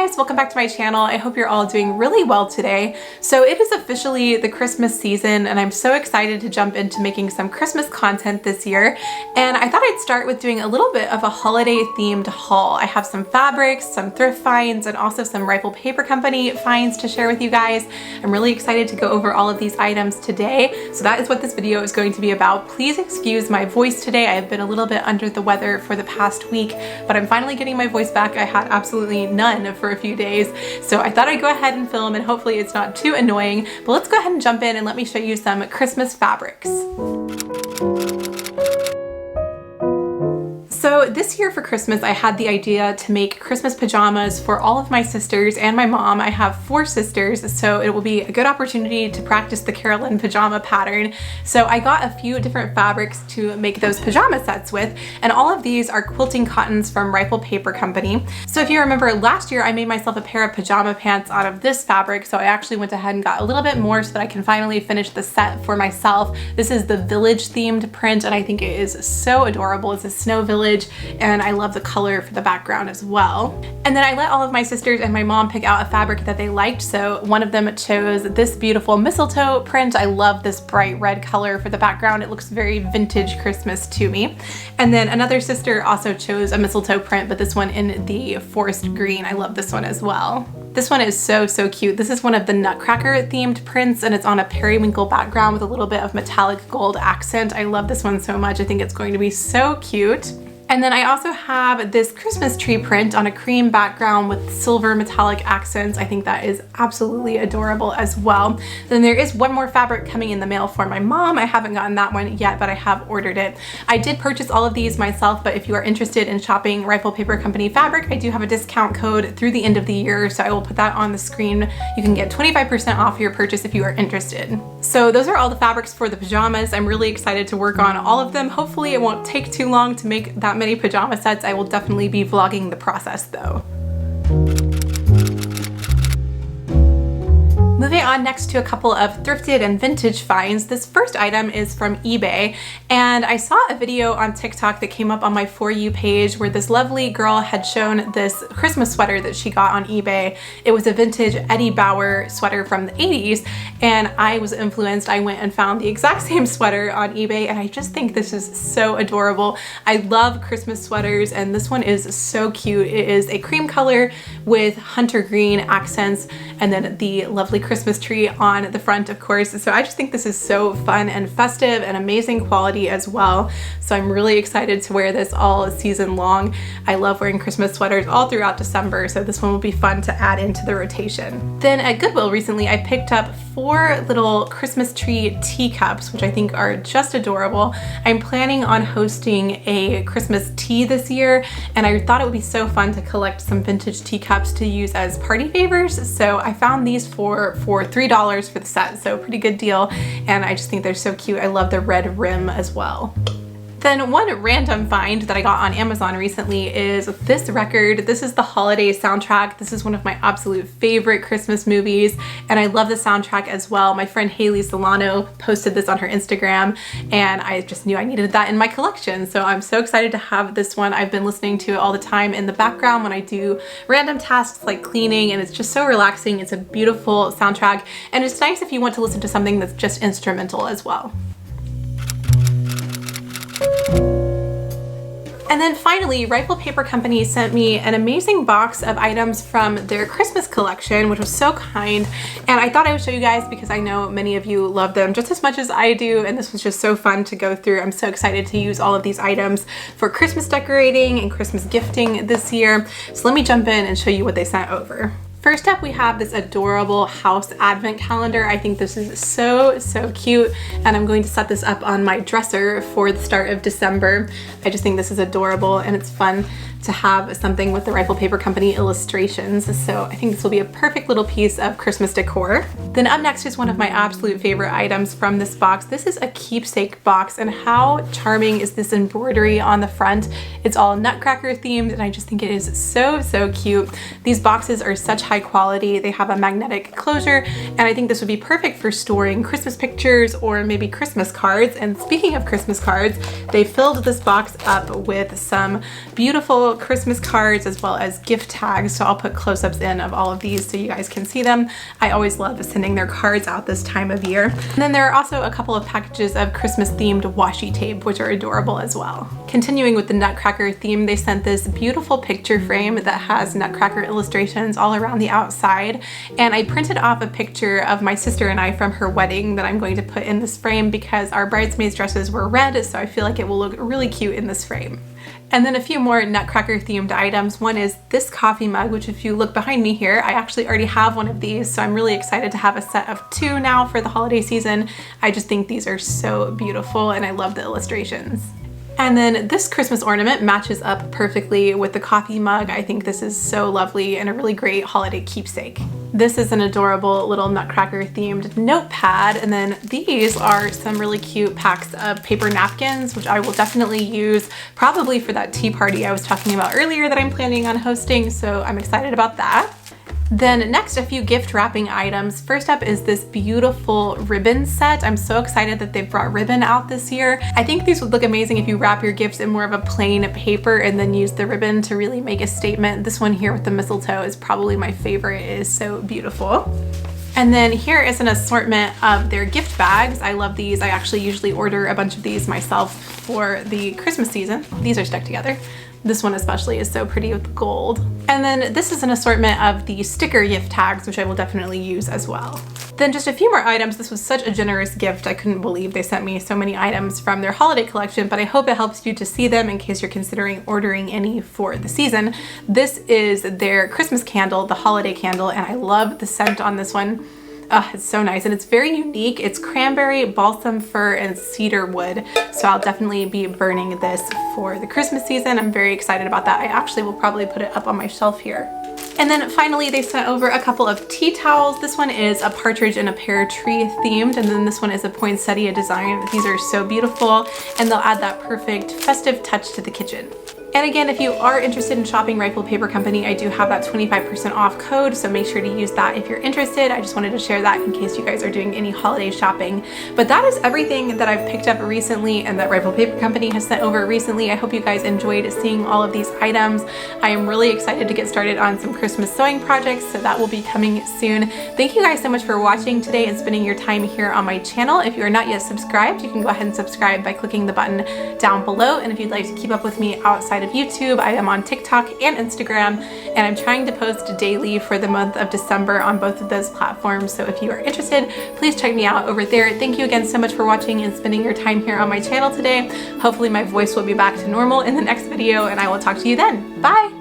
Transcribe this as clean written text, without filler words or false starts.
guys, welcome back to my channel. I hope you're all doing really well today. So it is officially the Christmas season and I'm so excited to jump into making some Christmas content this year. And I thought I'd start with doing a little bit of a holiday themed haul. I have some fabrics, some thrift finds, and also some Rifle Paper Company finds to share with you guys. I'm really excited to go over all of these items today. So that is what this video is going to be about. Please excuse my voice today. I have been a little bit under the weather for the past week, but I'm finally getting my voice back. I had absolutely none for a few days. So I thought I'd go ahead and film and hopefully it's not too annoying, but let's go ahead and jump in and let me show you some Christmas fabrics. So this year for Christmas, I had the idea to make Christmas pajamas for all of my sisters and my mom. I have 4 sisters, so it will be a good opportunity to practice the Carolyn pajama pattern. So I got a few different fabrics to make those pajama sets with, and all of these are quilting cottons from Rifle Paper Company. So if you remember last year, I made myself a pair of pajama pants out of this fabric, so I actually went ahead and got a little bit more so that I can finally finish the set for myself. This is the village themed print, and I think it is so adorable. It's a snow village, and I love the color for the background as well. And then I let all of my sisters and my mom pick out a fabric that they liked. So one of them chose this beautiful mistletoe print. I love this bright red color for the background. It looks very vintage Christmas to me. And then another sister also chose a mistletoe print, but this one in the forest green. I love this one as well. This one is so cute. This is one of the Nutcracker themed prints, and it's on a periwinkle background with a little bit of metallic gold accent. I love this one so much. I think it's going to be so cute. And then I also have this Christmas tree print on a cream background with silver metallic accents. I think that is absolutely adorable as well. Then there is one more fabric coming in the mail for my mom. I haven't gotten that one yet, but I have ordered it. I did purchase all of these myself, but if you are interested in shopping Rifle Paper Company fabric, I do have a discount code through the end of the year, so I will put that on the screen. You can get 25% off your purchase if you are interested. So those are all the fabrics for the pajamas. I'm really excited to work on all of them. Hopefully it won't take too long to make that many pajama sets. I will definitely be vlogging the process though. Moving on next to a couple of thrifted and vintage finds. This first item is from eBay, and I saw a video on TikTok that came up on my For You page where this lovely girl had shown this Christmas sweater that she got on eBay. It was a vintage Eddie Bauer sweater from the 80s, and I was influenced. I went and found the exact same sweater on eBay, and I just think this is so adorable. I love Christmas sweaters, and this one is so cute. It is a cream color with hunter green accents, and then the lovely Christmas tree on the front, of course. So I just think this is so fun and festive and amazing quality as well. So I'm really excited to wear this all season long. I love wearing Christmas sweaters all throughout December, so this one will be fun to add into the rotation. Then at Goodwill recently, I picked up 4 little Christmas tree teacups, which I think are just adorable. I'm planning on hosting a Christmas tea this year, and I thought it would be so fun to collect some vintage teacups to use as party favors. So I found these for $3 for the set, so pretty good deal, and I just think they're so cute. I love the red rim as well. Then one random find that I got on Amazon recently is this record. This is the holiday soundtrack. This is one of my absolute favorite Christmas movies, and I love the soundtrack as well. My friend Haley Solano posted this on her Instagram, and I just knew I needed that in my collection. So I'm so excited to have this one. I've been listening to it all the time in the background when I do random tasks like cleaning, and it's just so relaxing. It's a beautiful soundtrack, and it's nice if you want to listen to something that's just instrumental as well. And then finally, Rifle Paper Company sent me an amazing box of items from their Christmas collection, which was so kind. And I thought I would show you guys because I know many of you love them just as much as I do, and this was just so fun to go through. I'm so excited to use all of these items for Christmas decorating and Christmas gifting this year. So let me jump in and show you what they sent over. First up, we have this adorable house advent calendar. I think this is so cute, and I'm going to set this up on my dresser for the start of December. I just think this is adorable, and it's fun to have something with the Rifle Paper Company illustrations. So I think this will be a perfect little piece of Christmas decor. Then up next is one of my absolute favorite items from this box. This is a keepsake box, and how charming is this embroidery on the front? It's all Nutcracker themed, and I just think it is so cute. These boxes are such high high quality. They have a magnetic closure, and I think this would be perfect for storing Christmas pictures or maybe Christmas cards. And speaking of Christmas cards, they filled this box up with some beautiful Christmas cards as well as gift tags. So I'll put close-ups in of all of these so you guys can see them. I always love sending their cards out this time of year. And then there are also a couple of packages of Christmas themed washi tape, which are adorable as well. Continuing with the Nutcracker theme, they sent this beautiful picture frame that has Nutcracker illustrations all around the outside. And I printed off a picture of my sister and I from her wedding that I'm going to put in this frame because our bridesmaids dresses were red, so I feel like it will look really cute in this frame. And then a few more Nutcracker themed items. One is this coffee mug, which if you look behind me here, I actually already have one of these, so I'm really excited to have a set of 2 now for the holiday season. I just think these are so beautiful and I love the illustrations. And then this Christmas ornament matches up perfectly with the coffee mug. I think this is so lovely and a really great holiday keepsake. This is an adorable little Nutcracker themed notepad, and then these are some really cute packs of paper napkins, which I will definitely use probably for that tea party I was talking about earlier that I'm planning on hosting, so I'm excited about that. Then next, a few gift wrapping items. First up is this beautiful ribbon set. I'm so excited that they've brought ribbon out this year. I think these would look amazing if you wrap your gifts in more of a plain paper and then use the ribbon to really make a statement. This one here with the mistletoe is probably my favorite. It is so beautiful. And then here is an assortment of their gift bags. I love these. I actually usually order a bunch of these myself for the Christmas season. These are stuck together. This one especially is so pretty with gold. And then this is an assortment of the sticker gift tags, which I will definitely use as well. Then just a few more items. This was such a generous gift. I couldn't believe they sent me so many items from their holiday collection, but I hope it helps you to see them in case you're considering ordering any for the season. This is their Christmas candle, the holiday candle, and I love the scent on this one. It's so nice and it's very unique. It's cranberry, balsam fir, and cedar wood. So I'll definitely be burning this for the Christmas season. I'm very excited about that. I actually will probably put it up on my shelf here. And then finally, they sent over a couple of tea towels. This one is a partridge in a pear tree themed, and then this one is a poinsettia design. These are so beautiful, and they'll add that perfect festive touch to the kitchen. And again, if you are interested in shopping Rifle Paper Company, I do have that 25% off code, so make sure to use that if you're interested. I just wanted to share that in case you guys are doing any holiday shopping. But that is everything that I've picked up recently and that Rifle Paper Company has sent over recently. I hope you guys enjoyed seeing all of these items. I am really excited to get started on some Christmas sewing projects, so that will be coming soon. Thank you guys so much for watching today and spending your time here on my channel. If you are not yet subscribed, you can go ahead and subscribe by clicking the button down below. And if you'd like to keep up with me outside of YouTube, I am on TikTok and Instagram, and I'm trying to post daily for the month of December on both of those platforms. So if you are interested, please check me out over there. Thank you again so much for watching and spending your time here on my channel today. Hopefully my voice will be back to normal in the next video, and I will talk to you then. Bye!